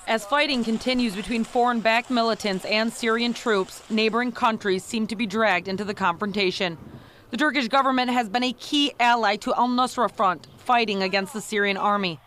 As fighting continues between foreign-backed militants and Syrian troops, neighboring countries seem to be dragged into the confrontation. The Turkish government has been a key ally to al Nusra Front, fighting against the Syrian army.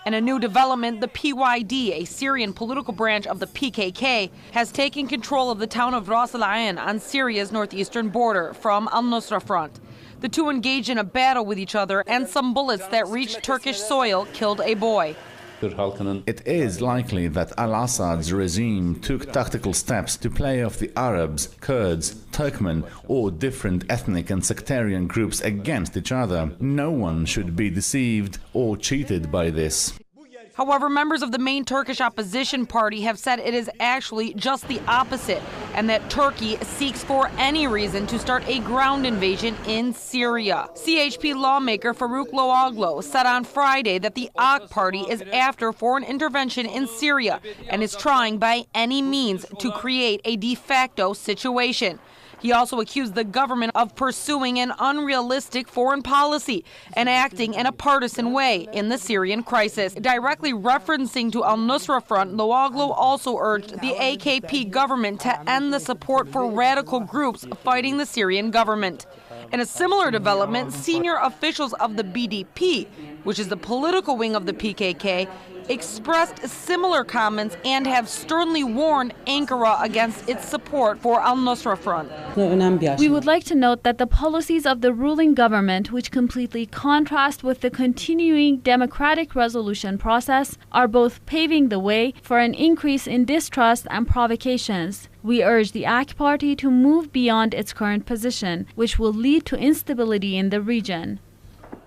And a new development, the PYD, a Syrian political branch of the PKK, has taken control of the town of Ras Al Ain on Syria's northeastern border from al Nusra Front. The two engaged in a battle with each other, and some bullets that reached Turkish soil killed a boy. It is likely that al-Assad's regime took tactical steps to play off the Arabs, Kurds, Turkmen, or different ethnic and sectarian groups against each other. No one should be deceived or cheated by this. However, members of the main Turkish opposition party have said it is actually just the opposite, and that Turkey seeks for any reason to start a ground invasion in Syria. CHP lawmaker Faruk Loaglo said on Friday that the AK party is after foreign intervention in Syria and is trying by any means to create a de facto situation. He also accused the government of pursuing an unrealistic foreign policy and acting in a partisan way in the Syrian crisis. Directly referencing to al Nusra Front, Loaglo also urged the AKP government to end the support for radical groups fighting the Syrian government. In a similar development, senior officials of the BDP, which is the political wing of the PKK, expressed similar comments and have sternly warned Ankara against its support for al Nusra Front. We would like to note that the policies of the ruling government, which completely contrast with the continuing democratic resolution process, are both paving the way for an increase in distrust and provocations. We urge the AK party to move beyond its current position, which will lead to instability in the region.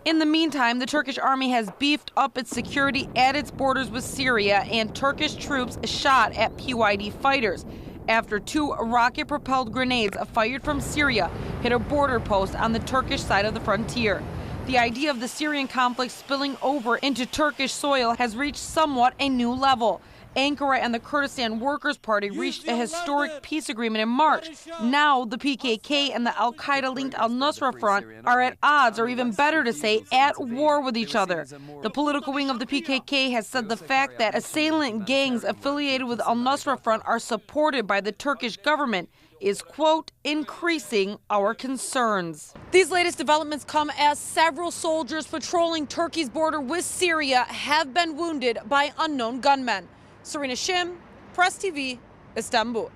In the meantime, the Turkish army has beefed up its security at its borders with Syria, and Turkish troops shot at PYD fighters after two rocket-propelled grenades fired from Syria hit a border post on the Turkish side of the frontier. The idea of the Syrian conflict spilling over into Turkish soil has reached somewhat a new level. Ankara and the Kurdistan Workers' Party reached a historic peace agreement in March. Now the PKK and the al-Qaeda-linked al Nusra Front are at odds, or even better to say, at war with each other. The political wing of the PKK has said the fact that assailant gangs affiliated with al Nusra Front are supported by the Turkish government is, quote, increasing our concerns. These latest developments come as several soldiers patrolling Turkey's border with Syria have been wounded by unknown gunmen. Serena Shim, Press TV, Istanbul.